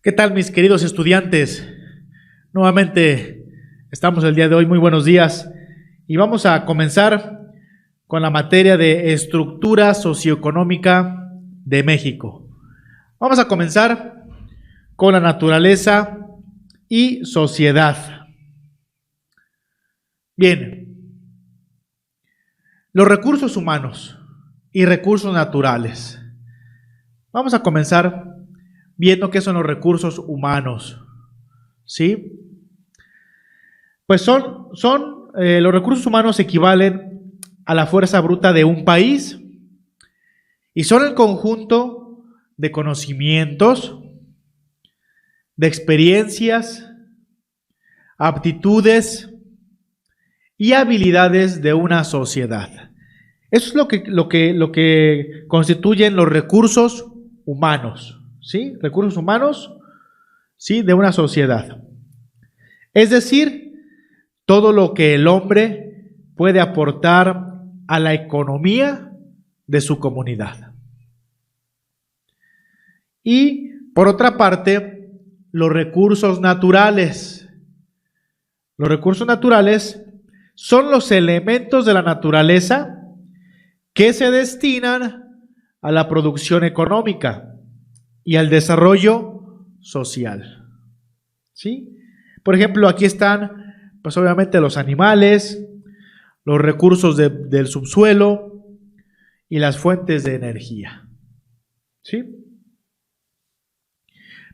¿Qué tal, mis queridos estudiantes? Nuevamente estamos el día de hoy, muy buenos días, y vamos a comenzar con la materia de estructura socioeconómica de México. Vamos a comenzar con la naturaleza y sociedad. Bien, los recursos humanos y recursos naturales. Vamos a comenzar viendo qué son los recursos humanos, ¿sí? Pues los recursos humanos equivalen a la fuerza bruta de un país y son el conjunto de conocimientos, de experiencias, aptitudes y habilidades de una sociedad. Eso es lo que constituyen los recursos humanos, ¿sí? Recursos humanos, ¿sí? De una sociedad. Es decir, todo lo que el hombre puede aportar a la economía de su comunidad. Y, por otra parte, los recursos naturales. Los recursos naturales son los elementos de la naturaleza que se destinan a la producción económica y al desarrollo social, ¿sí? Por ejemplo, aquí están, pues obviamente los animales, los recursos del subsuelo y las fuentes de energía, ¿sí?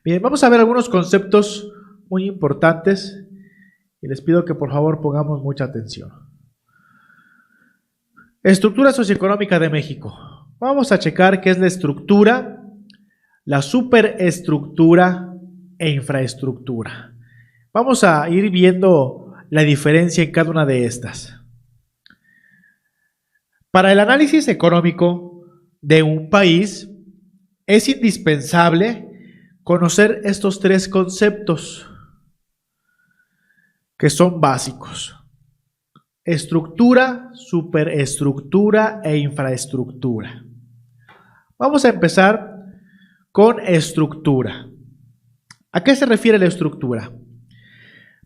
Bien, vamos a ver algunos conceptos muy importantes y les pido que por favor pongamos mucha atención. Estructura socioeconómica de México. Vamos a checar qué es la estructura, la superestructura e infraestructura. Vamos a ir viendo la diferencia en cada una de estas. Para el análisis económico de un país es indispensable conocer estos tres conceptos que son básicos: estructura, superestructura e infraestructura. Vamos a empezar con estructura. ¿A qué se refiere la estructura?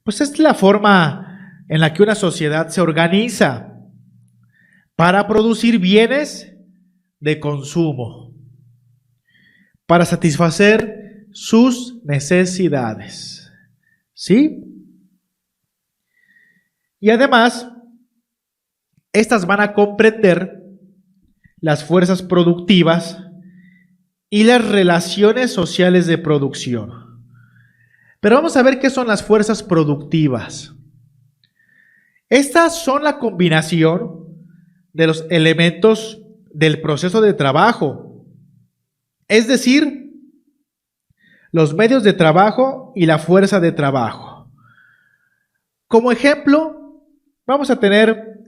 Pues es la forma en la que una sociedad se organiza para producir bienes de consumo, para satisfacer sus necesidades, ¿sí? Y además, estas van a comprender las fuerzas productivas y las relaciones sociales de producción. Pero vamos a ver qué son las fuerzas productivas. Estas son la combinación de los elementos del proceso de trabajo, es decir, los medios de trabajo y la fuerza de trabajo. Como ejemplo, vamos a tener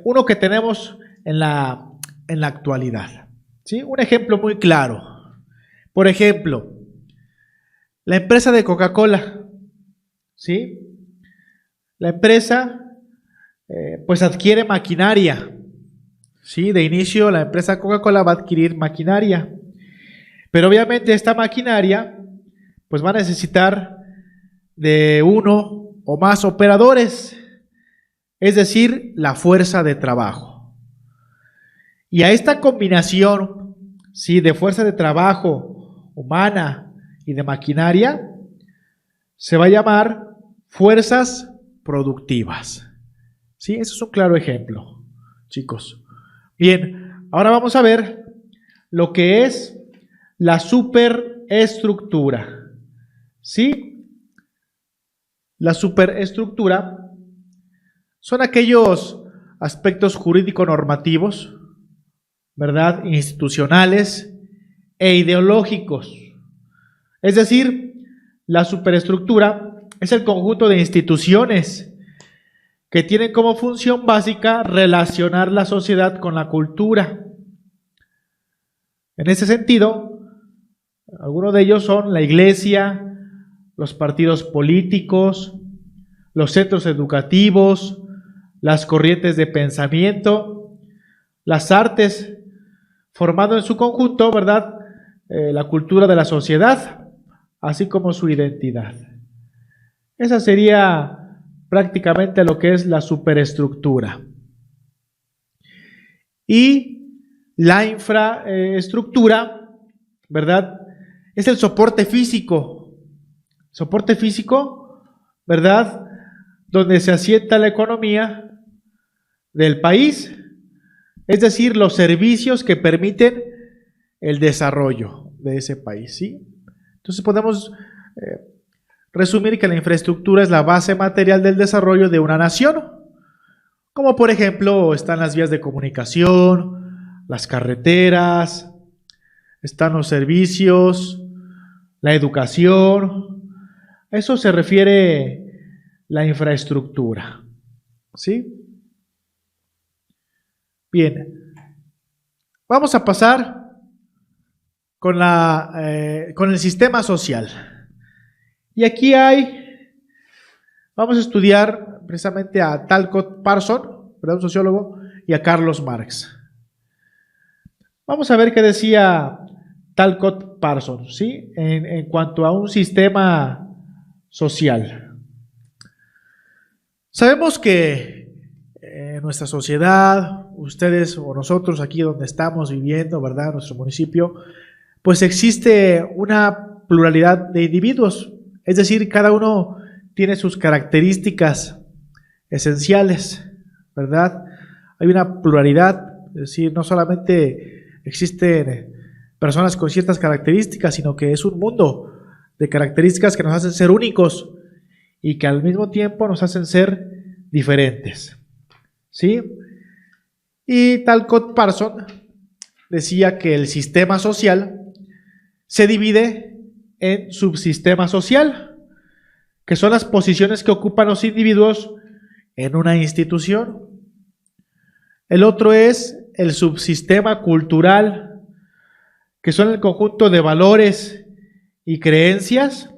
uno que tenemos en la actualidad, ¿sí? Un ejemplo muy claro. Por ejemplo, la empresa de Coca-Cola, ¿sí? La empresa pues adquiere maquinaria, ¿sí? De inicio la empresa Coca-Cola va a adquirir maquinaria, pero obviamente esta maquinaria pues va a necesitar de uno o más operadores, es decir, la fuerza de trabajo. Y a esta combinación, ¿sí? De fuerza de trabajo humana y de maquinaria se va a llamar fuerzas productivas, ¿sí? Eso es un claro ejemplo, chicos. Bien, ahora vamos a ver lo que es la superestructura, ¿sí? La superestructura son aquellos aspectos jurídico-normativos, ¿verdad?, institucionales e ideológicos. Es decir, la superestructura es el conjunto de instituciones que tienen como función básica relacionar la sociedad con la cultura. En ese sentido, algunos de ellos son la iglesia, los partidos políticos, los centros educativos, las corrientes de pensamiento, las artes, formando en su conjunto, ¿verdad?, la cultura de la sociedad, así como su identidad. Esa sería prácticamente lo que es la superestructura. Y la infraestructura, ¿verdad? Es el soporte físico. Soporte físico, ¿verdad? Donde se asienta la economía del país, es decir, los servicios que permiten el desarrollo de ese país, ¿sí? Entonces podemos resumir que la infraestructura es la base material del desarrollo de una nación, como por ejemplo están las vías de comunicación, las carreteras, están los servicios, la educación. A eso se refiere la infraestructura, ¿sí? Bien, vamos a pasar con el sistema social. Y aquí vamos a estudiar precisamente a Talcott Parsons, un sociólogo, y a Carlos Marx. Vamos a ver qué decía Talcott Parsons, ¿sí? En cuanto a un sistema social. Sabemos que en nuestra sociedad, ustedes o nosotros aquí donde estamos viviendo, ¿verdad? Nuestro municipio, pues existe una pluralidad de individuos, es decir, cada uno tiene sus características esenciales, ¿verdad? Hay una pluralidad, es decir, no solamente existen personas con ciertas características, sino que es un mundo de características que nos hacen ser únicos y que al mismo tiempo nos hacen ser diferentes, ¿sí? Y Talcott Parsons decía que el sistema social se divide en subsistema social, que son las posiciones que ocupan los individuos en una institución. El otro es el subsistema cultural, que son el conjunto de valores y creencias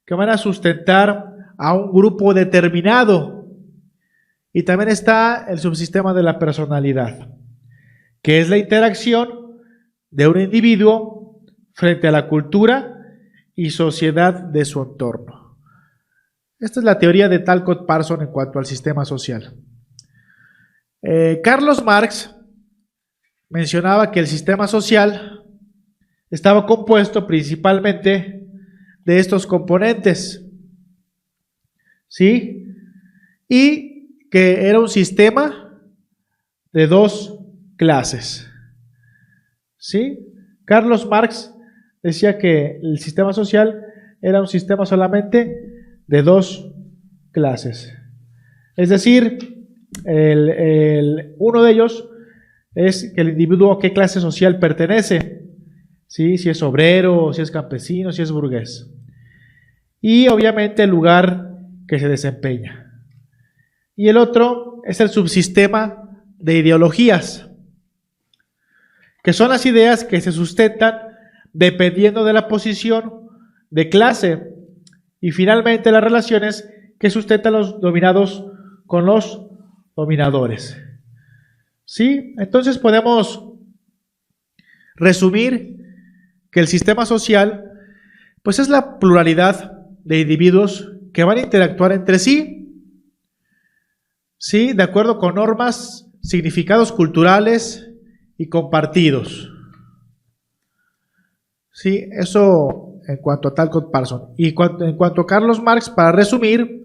que van a sustentar a un grupo determinado. Y también está el subsistema de la personalidad, que es la interacción de un individuo frente a la cultura y sociedad de su entorno. Esta es la teoría de Talcott Parsons en cuanto al sistema social. Carlos Marx mencionaba que el sistema social estaba compuesto principalmente de estos componentes, ¿sí? Y que era un sistema de dos clases, ¿sí? Carlos Marx decía que el sistema social era un sistema solamente de dos clases. Es decir, uno de ellos es que el individuo a qué clase social pertenece, ¿sí? Si es obrero, si es campesino, si es burgués. Y obviamente el lugar que se desempeña. Y el otro es el subsistema de ideologías, que son las ideas que se sustentan dependiendo de la posición de clase y finalmente las relaciones que sustentan los dominados con los dominadores. ¿Sí? Entonces podemos resumir que el sistema social pues es la pluralidad de individuos que van a interactuar entre sí, ¿sí? De acuerdo con normas, significados culturales y compartidos. Sí, eso en cuanto a Talcott Parsons. Y en cuanto a Carlos Marx, para resumir,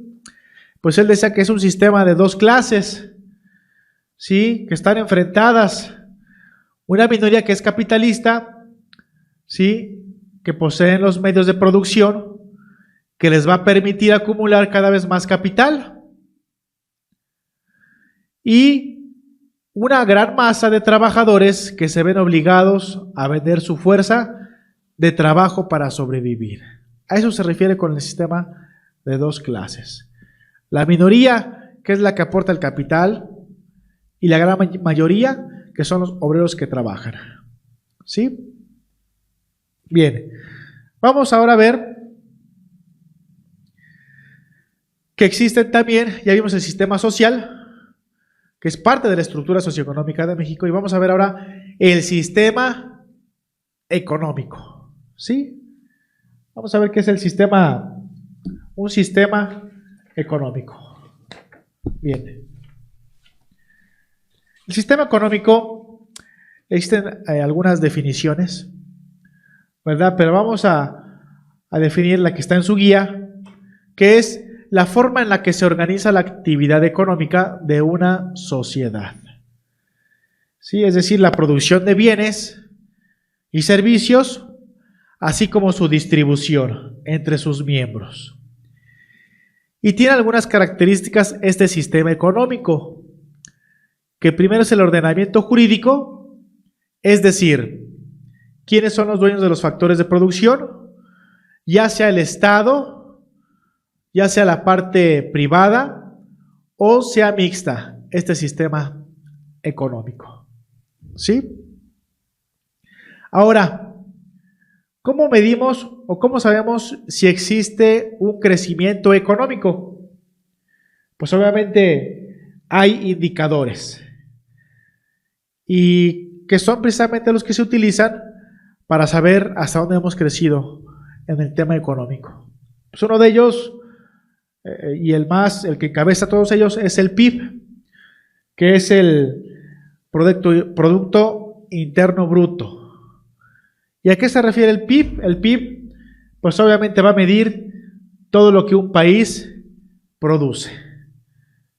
pues él decía que es un sistema de dos clases, ¿sí? Que están enfrentadas. Una minoría que es capitalista, ¿sí? Que poseen los medios de producción, que les va a permitir acumular cada vez más capital. Y una gran masa de trabajadores que se ven obligados a vender su fuerza de trabajo para sobrevivir. A eso se refiere con el sistema de dos clases. La minoría, que es la que aporta el capital, y la gran mayoría, que son los obreros que trabajan. ¿Sí? Bien, vamos ahora a ver que existen también, ya vimos el sistema social, que es parte de la estructura socioeconómica de México, y vamos a ver ahora el sistema económico. ¿Sí? Vamos a ver qué es un sistema económico. Bien. El sistema económico, existen algunas definiciones, ¿verdad? Pero vamos a definir la que está en su guía, que es la forma en la que se organiza la actividad económica de una sociedad. ¿Sí? Es decir, la producción de bienes y servicios, así como su distribución entre sus miembros. Y tiene algunas características este sistema económico, que primero es el ordenamiento jurídico, es decir, quiénes son los dueños de los factores de producción, ya sea el Estado, ya sea la parte privada o sea mixta, este sistema económico. ¿Sí? Ahora, ¿cómo medimos o cómo sabemos si existe un crecimiento económico? Pues obviamente hay indicadores y que son precisamente los que se utilizan para saber hasta dónde hemos crecido en el tema económico. Pues uno de ellos, el que encabeza todos ellos, es el PIB, que es el Producto Interno Bruto. ¿Y a qué se refiere el PIB? El PIB, pues obviamente va a medir todo lo que un país produce.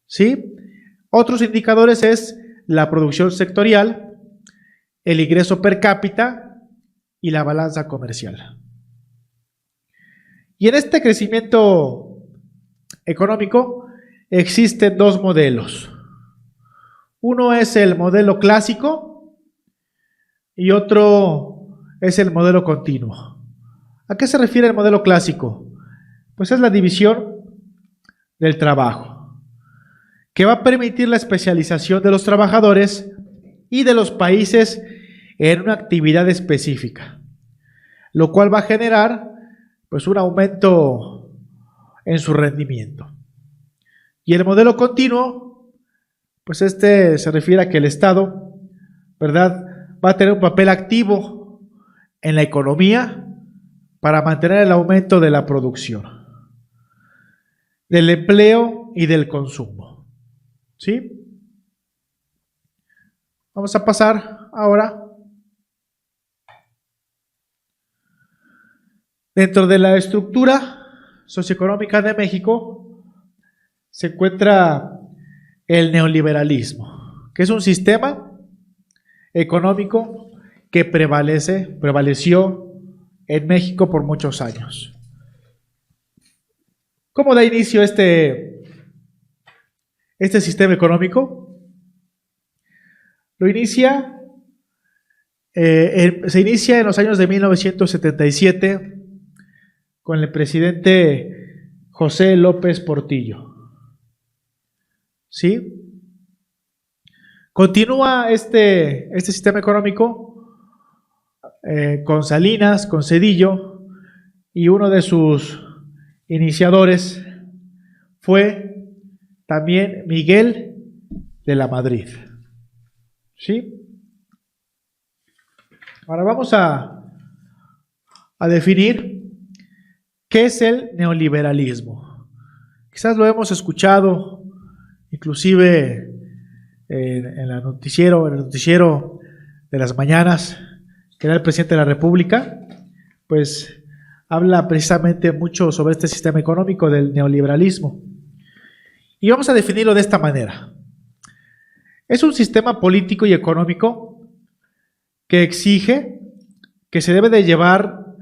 ¿Sí? Otros indicadores es la producción sectorial, el ingreso per cápita y la balanza comercial. Y en este crecimiento económico existen dos modelos. Uno es el modelo clásico y otro es el modelo continuo. ¿A qué se refiere el modelo clásico? Pues es la división del trabajo, que va a permitir la especialización de los trabajadores y de los países en una actividad específica, lo cual va a generar pues un aumento en su rendimiento. Y el modelo continuo, pues este se refiere a que el Estado, ¿verdad?, va a tener un papel activo en la economía para mantener el aumento de la producción, del empleo y del consumo. ¿Sí? Vamos a pasar ahora. Dentro de la estructura socioeconómica de México se encuentra el neoliberalismo, que es un sistema económico que prevaleció en México por muchos años. ¿Cómo da inicio este sistema económico? Se inicia en los años de 1977 con el presidente José López Portillo. ¿Sí? Continúa este sistema económico con Salinas, con Zedillo, y uno de sus iniciadores fue también Miguel de la Madrid. ¿Sí? Ahora vamos a definir qué es el neoliberalismo. Quizás lo hemos escuchado, inclusive en el noticiero de las mañanas, que era el presidente de la República, pues habla precisamente mucho sobre este sistema económico del neoliberalismo. Y vamos a definirlo de esta manera. Es un sistema político y económico que exige que se debe de llevar,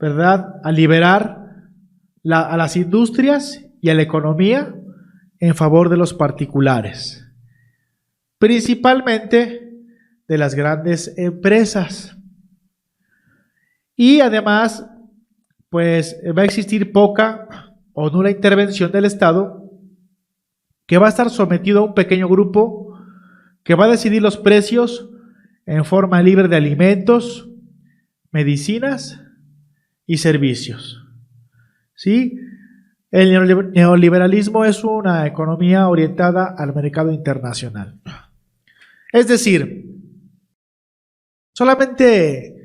¿verdad?, a liberar a las industrias y a la economía en favor de los particulares, principalmente de las grandes empresas. Y además, pues va a existir poca o nula intervención del Estado, que va a estar sometido a un pequeño grupo que va a decidir los precios en forma libre de alimentos, medicinas y servicios. ¿Sí? El neoliberalismo es una economía orientada al mercado internacional. Es decir, solamente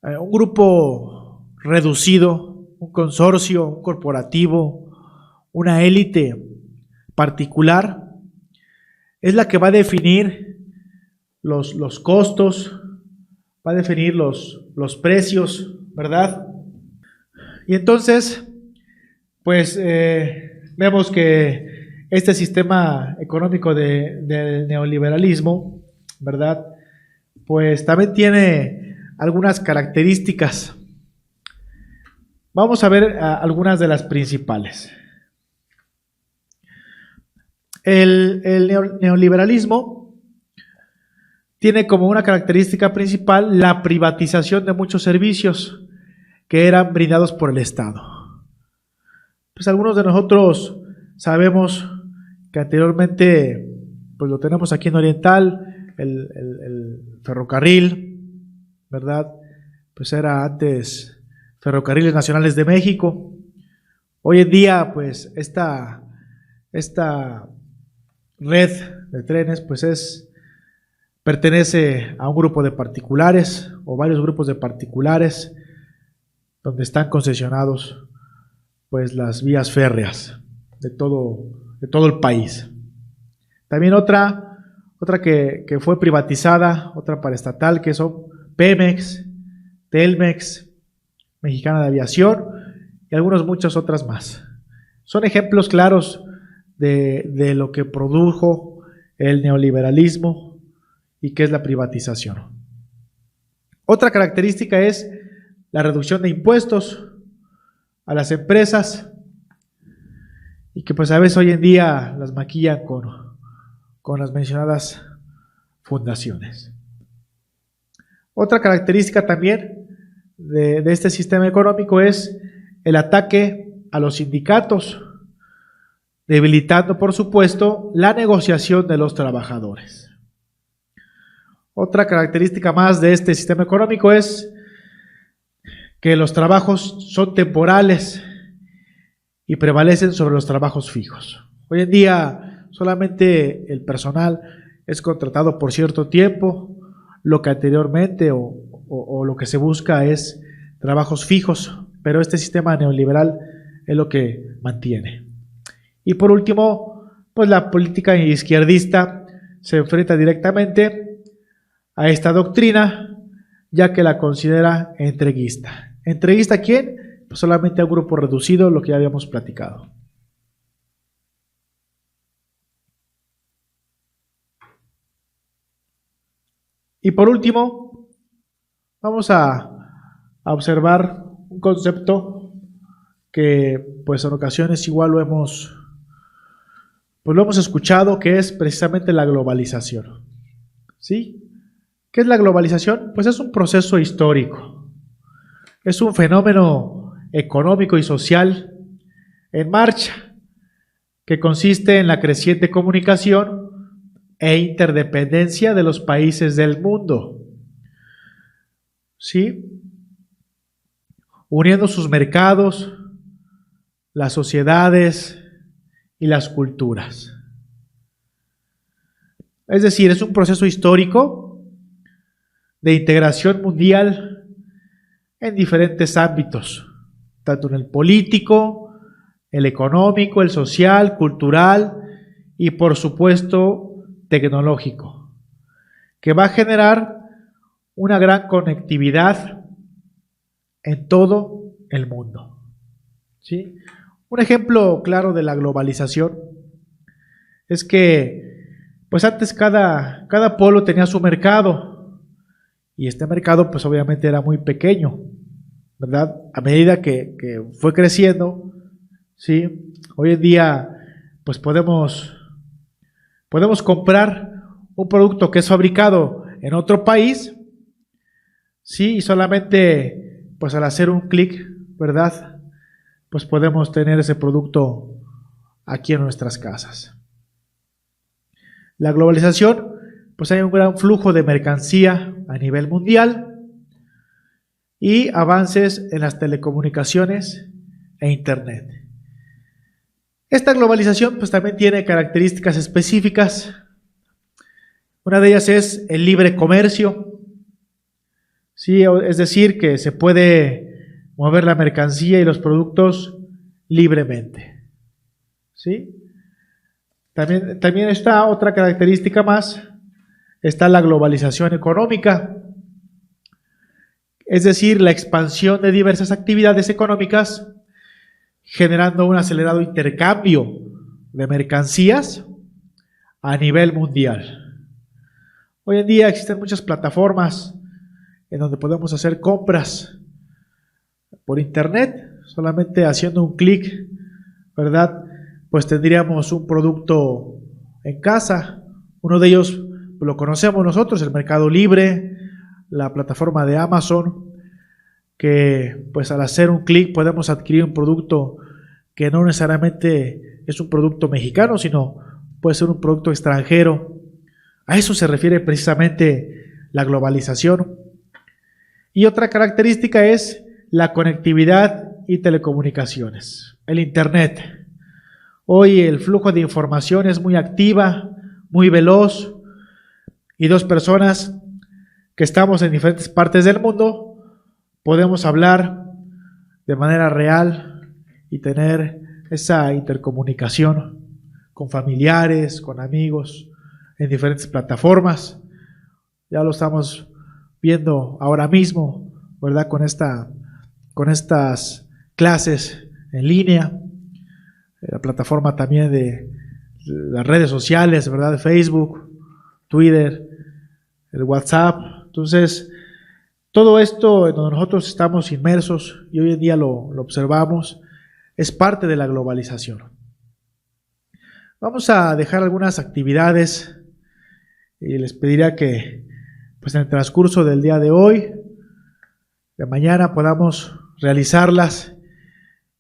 un grupo reducido, un consorcio, un corporativo, una élite particular, es la que va a definir los costos, va a definir los precios, ¿verdad? Y entonces, pues vemos que este sistema económico del neoliberalismo, ¿verdad? Pues también tiene algunas características. Vamos a ver algunas de las principales. El neoliberalismo tiene como una característica principal la privatización de muchos servicios que eran brindados por el Estado. Pues algunos de nosotros sabemos que anteriormente, pues lo tenemos aquí en Oriental, el ferrocarril, ¿verdad? Pues era antes Ferrocarriles Nacionales de México. Hoy en día, pues esta red de trenes, pues pertenece a un grupo de particulares o varios grupos de particulares donde están concesionados pues las vías férreas de todo el país. También otra que fue privatizada, otra paraestatal, que son Pemex, Telmex, Mexicana de Aviación y muchas otras más. Son ejemplos claros de lo que produjo el neoliberalismo y que es la privatización. Otra característica es la reducción de impuestos a las empresas y que pues a veces hoy en día las maquillan con las mencionadas fundaciones. Otra característica también de este sistema económico es el ataque a los sindicatos, debilitando por supuesto la negociación de los trabajadores. Otra característica más de este sistema económico es que los trabajos son temporales y prevalecen sobre los trabajos fijos. Hoy en día solamente el personal es contratado por cierto tiempo, lo que anteriormente o lo que se busca es trabajos fijos, pero este sistema neoliberal es lo que mantiene. Y por último, pues la política izquierdista se enfrenta directamente a esta doctrina, ya que la considera entreguista. ¿Entreguista a quién? Pues solamente a un grupo reducido, lo que ya habíamos platicado. Y por último, vamos a observar un concepto que pues en ocasiones igual lo hemos escuchado, que es precisamente la globalización. ¿Sí? ¿Qué es la globalización? Pues es un proceso histórico, es un fenómeno económico y social en marcha que consiste en la creciente comunicación e interdependencia de los países del mundo, ¿sí? Uniendo sus mercados, las sociedades y las culturas. Es decir, es un proceso histórico de integración mundial en diferentes ámbitos, tanto en el político, el económico, el social, cultural y por supuesto tecnológico, que va a generar una gran conectividad en todo el mundo. ¿Sí? Un ejemplo claro de la globalización es que pues antes cada pueblo tenía su mercado y este mercado pues obviamente era muy pequeño, ¿verdad? A medida que fue creciendo, ¿sí? Hoy en día pues podemos comprar un producto que es fabricado en otro país, ¿sí? Y solamente pues al hacer un clic, ¿verdad? Pues podemos tener ese producto aquí en nuestras casas. La globalización, pues hay un gran flujo de mercancía a nivel mundial y avances en las telecomunicaciones e internet. Esta globalización pues también tiene características específicas. Una de ellas es el libre comercio, ¿sí? Es decir, que se puede mover la mercancía y los productos libremente, ¿sí? También está otra característica más, está la globalización económica, es decir, la expansión de diversas actividades económicas generando un acelerado intercambio de mercancías a nivel mundial. Hoy en día existen muchas plataformas en donde podemos hacer compras por internet, solamente haciendo un clic, ¿verdad? Pues tendríamos un producto en casa. Uno de ellos lo conocemos nosotros, el Mercado Libre, la plataforma de Amazon, que pues al hacer un clic podemos adquirir un producto que no necesariamente es un producto mexicano, sino puede ser un producto extranjero. A eso se refiere precisamente la globalización. Y otra característica es la conectividad y telecomunicaciones, el Internet. Hoy el flujo de información es muy activa, muy veloz, y dos personas que estamos en diferentes partes del mundo podemos hablar de manera real y tener esa intercomunicación con familiares, con amigos, en diferentes plataformas. Ya lo estamos viendo ahora mismo, ¿verdad? Con estas clases en línea, la plataforma también de las redes sociales, ¿verdad? Facebook, Twitter, el WhatsApp. Entonces, todo esto en donde nosotros estamos inmersos y hoy en día lo observamos, es parte de la globalización. Vamos a dejar algunas actividades y les pediría que pues en el transcurso del día de hoy, de mañana, podamos realizarlas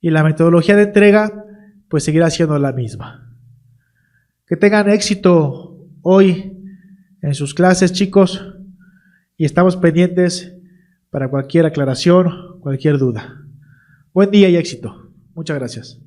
y la metodología de entrega pues seguirá siendo la misma. Que tengan éxito hoy en sus clases, chicos, y estamos pendientes para cualquier aclaración, cualquier duda. Buen día y éxito. Muchas gracias.